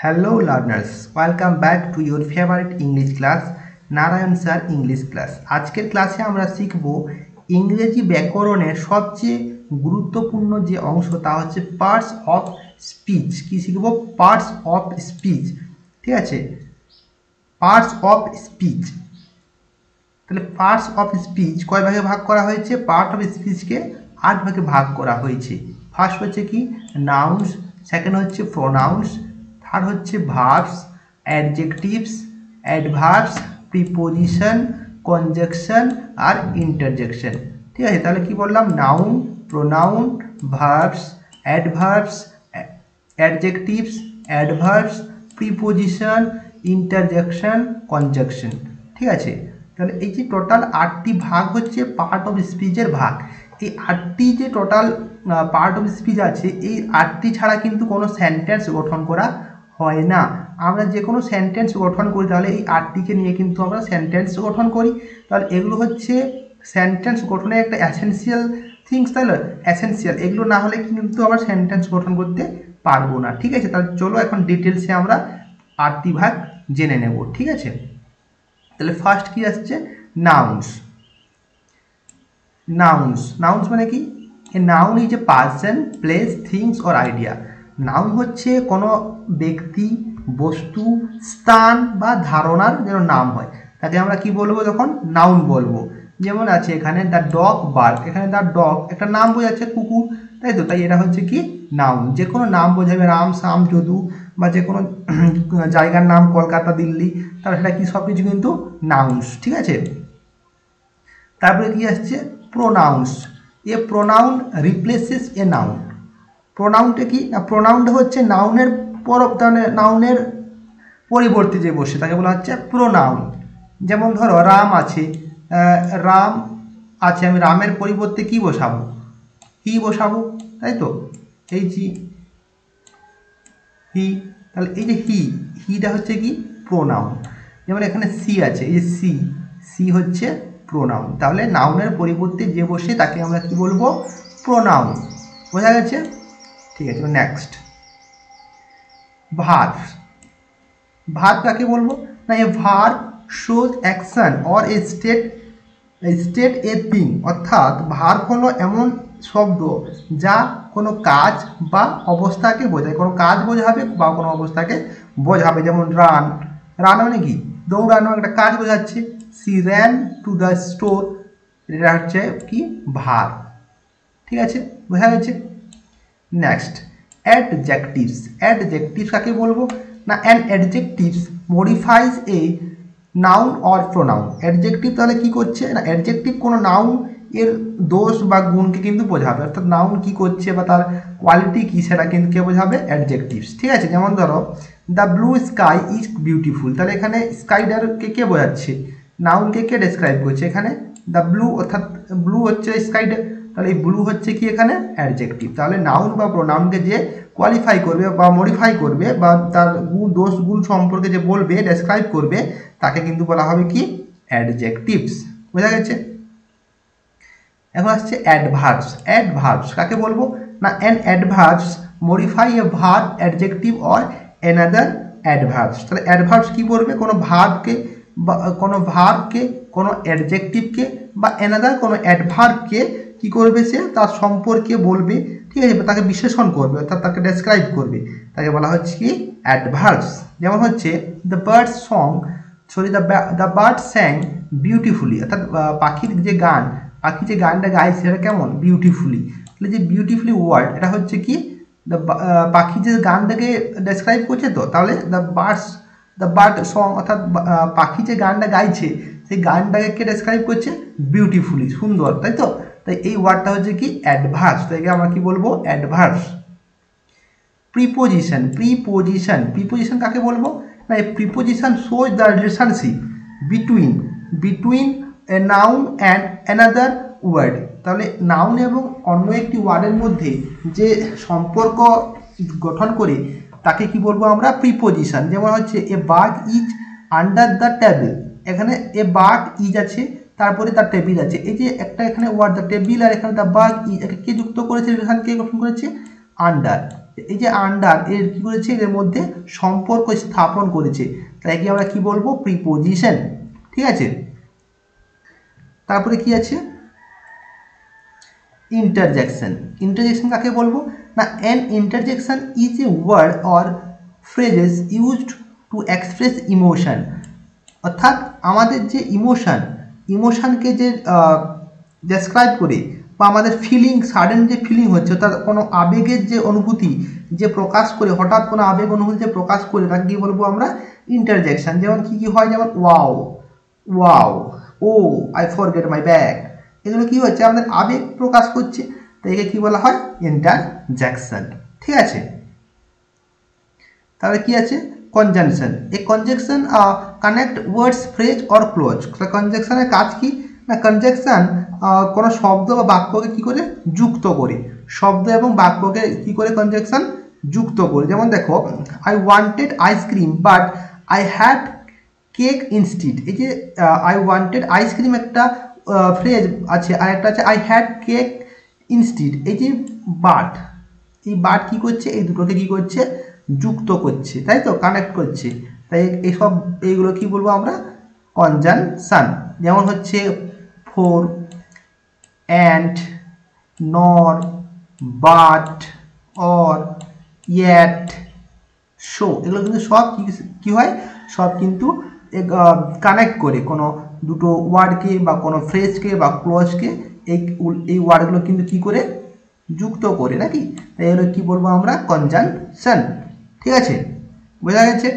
Hello learners, welcome back to your favorite English class, Narayan sir English class. আজকের ক্লাসে আমরা শিখব ইংরেজি ব্যাকরণের সবচেয়ে গুরুত্বপূর্ণ যে অংশ তা হচ্ছে পার্টস অফ স্পিচ। কি শিখব? Parts of speech. ঠিক আছে, পার্টস অফ স্পিচ। তাহলে পার্টস অফ স্পিচ কয় ভাগে ভাগ করা হয়েছে? পার্ট অফ স্পিচকে 8 ভাগে ভাগ করা হয়েছে। ফার্স্ট হচ্ছে কি নাউন্স, সেকেন্ড হচ্ছে প্রোনাউন্স, থার্ড হচ্ছে verbs, adjectives, adverbs, preposition, conjunction আর ইন্টারজেকশন। ঠিক আছে, তাহলে কি বললাম? Noun, pronoun, verbs, adverbs, adjectives, adverbs, preposition, interjection, conjunction. ঠিক আছে, তাহলে এই যে টোটাল 8টি ভাগ হচ্ছে পার্ট অফ স্পিচের ভাগ। এই 8টি যে টোটাল পার্ট অফ স্পিচ আছে, এই 8টি ছাড়া কিন্তু কোনো সেন্টেন্স গঠন করা হয় না। আমরা যে কোনো সেন্টেন্স গঠন করি তাহলে এই 8টিকে নিয়ে কিন্তু আমরা সেন্টেন্স গঠন করি। তাহলে এগুলো হচ্ছে সেন্টেন্স গঠনের একটা এসেনশিয়াল থিংস, তাহলে এসেনশিয়াল। এগুলো না হলে কিন্তু আমরা সেন্টেন্স গঠন করতে পারবো না। ঠিক আছে, তাহলে চলো এখন ডিটেলসে আমরা 8টি ভাগ জেনে নেব। ঠিক আছে, তাহলে ফার্স্ট কি আসছে? নাউন্স। নাউন্স, নাউন্স মানে কি? A noun is a person, place, things or idea. Noun হচ্ছে কোনো ব্যক্তি, বস্তু, স্থান বা ধারণার যেন নাম হয় তাকে আমরা কি বলবো? তখন নাউন বলবো। যেমন আছে এখানে দ্য ডগ বার্ক, এখানে দ্য ডগ একটা নাম বোঝাচ্ছে কুকুর, তাই তো, তাই এটা হচ্ছে কি নাউন। যে কোনো নাম বোঝাবে, রাম, শ্যাম, যদু বা যে কোনো জায়গার নাম, কলকাতা, দিল্লি, তাহলে সেটা কি সব কিছু কিন্তু নাউন্স। ঠিক আছে, তারপরে কি আসছে? Pronouns. A pronoun replaces a noun. প্রোনাউনটা কি না? প্রোনাউনটা হচ্ছে নাউনের নাউনের পরিবর্তে যে বসে তাকে বলা হচ্ছে প্রোনাউন। যেমন ধরো রাম আছে, রাম আছে, আমি রামের পরিবর্তে কি বসাবো? হি বসাবো, তাই তো, এই জি হি। তাহলে এই যে হিটা হচ্ছে কি প্রোনাউন। যেমন এখানে সি আছে, এই যে সি হচ্ছে প্রোনাউন। তাহলে নাউনের পরিবর্তে যে বসে তাকে আমরা কি বলবো? প্রোনাউন। বোঝা গেছে? ঠিক আছে, নেক্সট ভার্ব। ভার্ব কাকে বলবো? না, a verb shows action or a state a thing. অর্থাৎ ভার্ব হলো এমন শব্দ যা কোনো কাজ বা অবস্থাকে বোঝায়, কোনো কাজ বোঝাবে বা কোনো অবস্থাকে বোঝাবে। যেমন রান, রান মানে কি? দৌড়ানো, একটা কাজ বোঝাচ্ছে। She ran to the store, এটা হচ্ছে কি ভার্ব। ঠিক আছে, বোঝা গেছে? Next adjectives. অ্যাডজেক্টিভস কাকে বলবো? না, an adjectives modifies a noun or pronoun. Adjective তাহলে কি করছে না? অ্যাডজেক্টিভ কোনো নাউন এর দোষ বা গুণকে কিন্তু বোঝাবে, অর্থাৎ নাউন কি করছে বা তার কোয়ালিটি কী সেটা কিন্তু কে বোঝাবে? অ্যাডজেক্টিভস। ঠিক আছে, যেমন ধরো the blue sky is beautiful, তাহলে এখানে স্কাইটারকে কে বোঝাচ্ছে? নাউনকে কে ডেসক্রাইব করছে এখানে? দ্য ব্লু, অর্থাৎ ব্লু হচ্ছে স্কাইটা, তাহলে এই ব্লু হচ্ছে কি এখানে অ্যাডজেক্টিভ। তাহলে নাউন বা প্রোনাউনকে যে কোয়ালিফাই করবে বা মডিফাই করবে বা তার দোষ গুণ সম্পর্কে যে বলবে, ডেসক্রাইব করবে, তাকে কিন্তু বলা হবে কি অ্যাডজেক্টিভস। বোঝা গেছে? এখন আসছে অ্যাডভার্বস। অ্যাডভার্বস কাকে বলবো? না, an adverbs modify A verb, adjective or another adverbs. তাহলে অ্যাডভার্বস কি করবে? কোনো ভার্বকে বা কোনো ভার্বকে, কোনো অ্যাডজেক্টিভকে বা অ্যানাদার কোনো অ্যাডভার্বকে কি করবে? সে তার সম্পর্কে বলবে। ঠিক আছে, তাকে বিশেষণ করবে, অর্থাৎ তাকে ডেসক্রাইব করবে, তাকে বলা হচ্ছে কি অ্যাডভার্বস। যেমন হচ্ছে the bird song, the bird স্যাং beautifully, অর্থাৎ পাখির যে গান, পাখি যে গানটা গাইছে সেটা কেমন? বিউটিফুলি। তাহলে যে বিউটিফুলি ওয়ার্ড, এটা হচ্ছে কি পাখি যে গানটাকে ডেসক্রাইব করছে। তো তাহলে দ্য বার্ড সং, অর্থাৎ পাখি যে গানটা গাইছে সেই গানটাকে কে ডেসক্রাইব করছে? বিউটিফুলি, সুন্দর, তাই তো। তাই এই ওয়ার্ডটা হচ্ছে কি অ্যাডভার্বস, তাই আমরা কি বলবো? অ্যাডভার্বস। প্রিপোজিশন। প্রিপোজিশন কাকে বলবো? না, preposition shows the relationship between a noun and another word. তাহলে নাউন এবং অন্য একটি ওয়ার্ডের মধ্যে যে সম্পর্ক গঠন করে তাকে কি বলবো আমরা? প্রিপোজিশন। যেমন হচ্ছে a bag is under the table, এখানে এ বাগ ইজ আছে, তারপরে তার টেবিল আছে। এই যে একটা এখানে ওয়ার্ড দ্য টেবিল আর এখানে দ্য বাগ ইজ, কে যুক্ত করেছে, রিলেশন কে গঠন করেছে? আন্ডার। এই যে আন্ডার এর কি করেছে, এর মধ্যে সম্পর্ক স্থাপন করেছে, তাই কি আমরা কি বলবো, প্রিপোজিশন। ঠিক আছে, তারপরে কি আছে, ইন্টারজেকশন। ইন্টারজেকশন কাকে বলবো না, an interjection is a word or phrases used to express emotion. অর্থাৎ আমাদের যে ইমোশনকে যে ডেসক্রাইব করে, বা আমাদের ফিলিং, সাডেন যে ফিলিং হচ্ছে, অর্থাৎ কোনো আবেগের যে অনুভূতি যে প্রকাশ করে, হঠাৎ কোনো আবেগ অনুভূতি যে প্রকাশ করে, তাকে কি বলবো আমরা, ইন্টারজেকশন। যেমন কি কি হয়, যেমন wow, wow, oh I forget my bag, এগুলো কি হচ্ছে, আমাদের আবেগ প্রকাশ করছে, তাই একে কি বলা হয়, ইন্টারজেকশন। ঠিক আছে, তাহলে কি আছে, conjunction. A conjunction connect words, phrase or clause. কনজাংশনের কাজ কি না, কনজাংশন কোনো শব্দ বা বাক্যকে কি করে যুক্ত করে, শব্দ এবং বাক্যকে কি করে কনজাংশন যুক্ত করে। যেমন দেখো, I wanted ice cream but I had cake instead. এই যে আই ওয়ান্টেড আইসক্রিম একটা ফ্রেজ আছে, আর একটা আছে আই হ্যাড কেক ইনস্টিড। এই যে বাট, এই বাট কি করছে, এই দুটোকে কি করছে, যুক্ত করছে, তাই তো, কানেক্ট করছে। তাই এইসব এইগুলো কি বলবো আমরা, কনজাংশন। যেমন হচ্ছে ফর, অ্যান্ড, নর, বাট, অর, ইয়েট, শো, এগুলো কিন্তু সব কি হয়, সব কিন্তু কানেক্ট করে কোনো দুটো ওয়ার্ডকে বা কোনো ফ্রেজকে বা ক্লজকে, এই ওয়ার্ডগুলো কিন্তু কি করে যুক্ত করে, নাকি, তাই এগুলো কি বলবো আমরা, কনজাংশন। ঠিক আছে, বোঝা গেছে।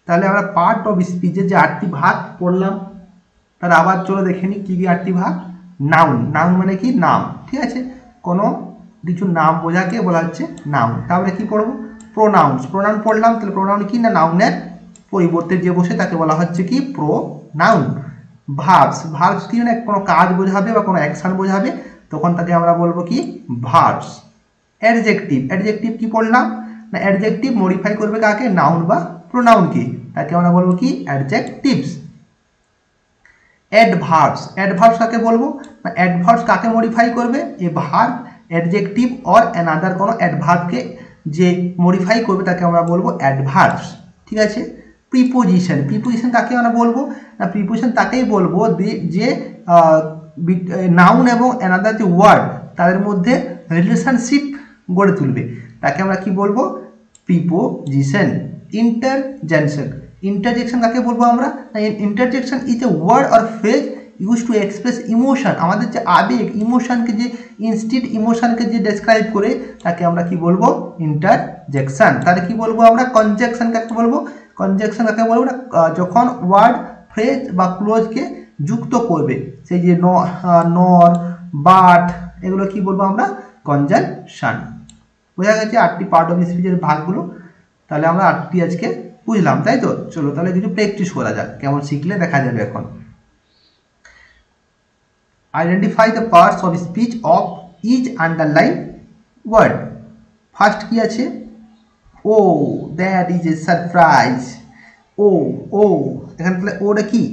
তাহলে আমরা পার্ট অফ স্পিচের যে 8টি ভাগ পড়লাম, তাহলে আবার চলো দেখে নিই কী কী 8টি ভাগ। নাউন, নাউন মানে কি, নাম। ঠিক আছে, কোনো কিছু নাম বোঝাকে বলা হচ্ছে নাউন। তারপরে কি পড়বো, প্রোনাউন্স। প্রোনাউন পড়লাম, তাহলে প্রোনাউন কি না, নাউনের পরিবর্তে যে বসে তাকে বলা হচ্ছে কি, প্রোনাউন। ভার্বস, ভার্বস কি না, কোনো কাজ বোঝাবে বা কোনো অ্যাকশন বোঝাবে, তখন তাকে আমরা বলবো কি, ভার্বস। অ্যাডজেক্টিভ, অ্যাডজেক্টিভ কি পড়লাম না, অ্যাডজেক্টিভ মডিফাই করবে কাকে, নাউন বা প্রোনাউনকে, তাকে আমরা বলবো কি, অ্যাডজেক্টিভস। অ্যাডভার্বস, অ্যাডভার্বস কাকে বলবো না, অ্যাডভার্বস কাকে মডিফাই করবে, এ ভার্ব, অ্যাডজেক্টিভ অর অ্যানাদার কোনো অ্যাডভার্বকে যে মডিফাই করবে তাকে আমরা বলবো অ্যাডভার্বস। ঠিক আছে, প্রিপোজিশন, প্রিপোজিশন কাকে আমরা বলবো না, প্রিপোজিশন তাকেই বলবো যে নাউন এবং অ্যানাদার যে ওয়ার্ড তাদের মধ্যে রিলেশনশিপ গড়ে তুলবে, তাকে আমরা কি বলবো, প্রিপোজিশন। ইন্টারজেকশন, ইন্টারজেকশন কাকে বলবো আমরা, interjection is a word or phrase use to express emotion. আমাদের যে আবেগ, ইমোশনকে যে ইনস্টিন্ট ইমোশনকে যে ডেসক্রাইব করে, তাকে আমরা কি বলবো, ইন্টারজেকশন। তাহলে কি বলবো আমরা, কনজাংশন কাকে বলবো, কনজাংশন কাকে বলবো না, যখন ওয়ার্ড, ফ্রেজ বা ক্লোজকে যুক্ত করবে, সেই যে নর, বাট, এগুলো কি বলবো আমরা, কনজাংশন। বোঝা গেছে 8টি পার্ট অফ স্পিচের ভাগগুলো। তাহলে আমরা 8টি আজকে বুঝলাম, তাই তো। চলো তাহলে কিছু প্র্যাকটিস করা যাক, কেমন শিখলে দেখা যাবে এখন। Identify the parts of speech of each underline word. First কি আছে, oh that is a surprise. Oh, oh, এখানে তাহলে ওটা কি,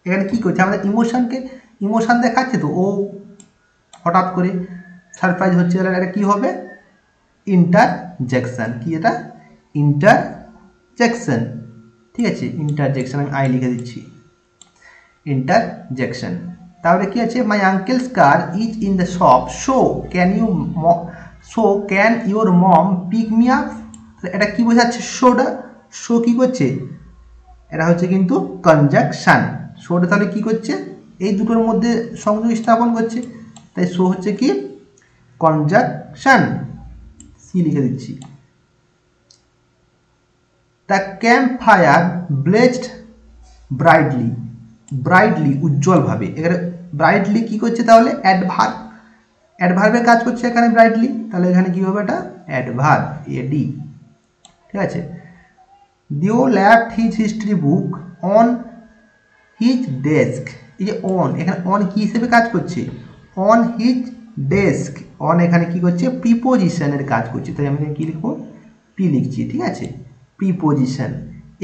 এখানে কি করছে, আমাদের ইমোশনকে, ইমোশন দেখাচ্ছে তো, ও হঠাৎ করে সারপ্রাইজ হচ্ছে, তাহলে এটা কি হবে, ইন্টারজেকশন। কি এটা, ইন্টারজেকশন। ঠিক আছে, ইন্টারজেকশন আমি আই লিখে দিচ্ছি, ইন্টারজেকশন। তাহলে কি আছে, my uncle's car is in the shop, so can your mom pick me up. এটা কি বোঝাচ্ছে, শোটা, শো কি করছে, এটা হচ্ছে কিন্তু কনজাংশন। শোটা তাহলে কি করছে, এই দুটোর মধ্যে সংযোগ স্থাপন করছে, তাই শো হচ্ছে কি, কনজাংশন। সি লিখে দিচ্ছি। The campfire blazed brightly, brightly উজ্জ্বলভাবে, এখানে ব্রাইটলি কি করছে, তাহলে অ্যাডভার্ব, অ্যাডভার্বের কাজ করছে এখানে ব্রাইটলি, তাহলে এখানে কি হবে, এটা অ্যাডভার্ব, এডি। ঠিক আছে, দিও left his history book on his desk. এই যে অন, এখানে অন কি হিসেবে কাজ করছে, অন হিজ ডেস্ক, অন এখানে কি করছে, প্রিপোজিশনের কাজ করছে, তাই আমি কি লিখবো, পি লিখছি। ঠিক আছে, preposition.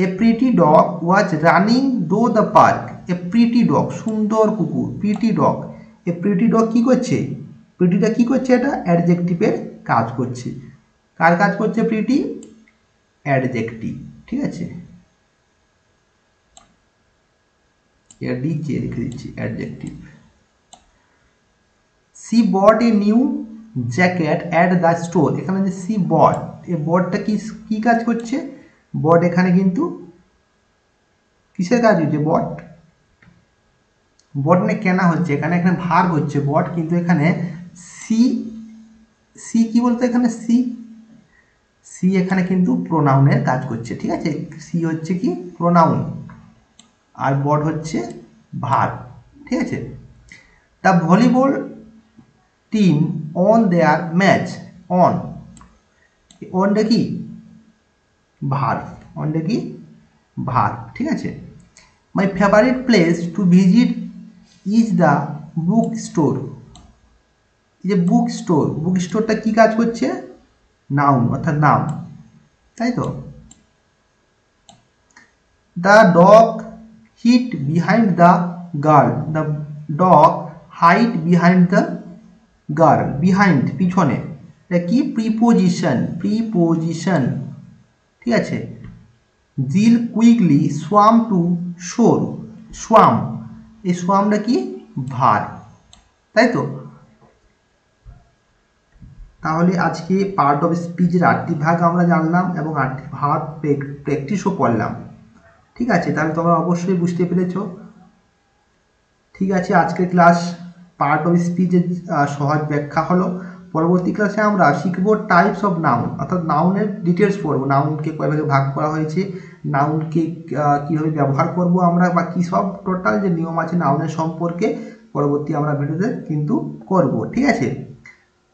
A pretty dog was running through the park. A pretty dog, সুন্দর কুকুর, pretty dog. A pretty dog কি করছে, প্রিটিটা কি করছে, এটা অ্যাডজেক্টিভের কাজ করছে। কার কাজ করছে প্রিটি? অ্যাডজেক্টিভ, ঠিক আছে, এডিজে লিখে দিচ্ছি adjective. She bought a new jacket at the store, এখানে যে সি বট, এই বটটা কি কাজ করছে? বট এখানে কিন্তু কিসের কাজ হচ্ছে? বট মানে কেনা হচ্ছে, এখানে ভার্ব হচ্ছে বট, কিন্তু এখানে সি সি কি বলতো? এখানে সি এখানে কিন্তু প্রোনাউনের কাজ করছে, ঠিক আছে, সি হচ্ছে কি প্রোনাউন আর বট হচ্ছে ভার্ব, ঠিক আছে। The volleyball team on their match, অনটা কি ভার্ব, অনটা কি ভার্ব, ঠিক আছে। My favourite place to visit is the book store, এই যে বুক স্টোরটা কি কাজ করছে? নাউন অর্থাৎ নাম, তাই তো। The dog hit behind the girl, the dog height behind the girl, behind পিছনে, এটা কি প্রিপোজিশন, ঠিক আছে। Jill quickly swam to shore, swam, এই সোয়ামটা কি ভার, তাই তো। তাহলে আজকে পার্ট অফ স্পিচের 8টি ভাগ আমরা জানলাম এবং 8টি ভাগ প্র্যাকটিসও করলাম, ঠিক আছে। তাহলে তোমরা অবশ্যই বুঝতে পেরেছো। ঠিক আছে, আজকের ক্লাস পার্ট অফ স্পিচের সহজ ব্যাখ্যা হলো। পরবর্তী ক্লাসে আমরা শিখব টাইপস অফ নাউন, অর্থাৎ নাউনের ডিটেলস পড়বো, নাউনকে কয় ভাগে ভাগ করা হয়েছে, নাউনকে কীভাবে ব্যবহার করব আমরা, বা কী সব টোটাল যে নিয়ম আছে নাউনের সম্পর্কে পরবর্তী আমরা ভিডিওতে কিন্তু করব, ঠিক আছে।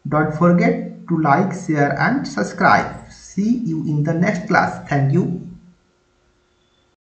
Don't forget to like, share and subscribe. See you in the next class. Thank you.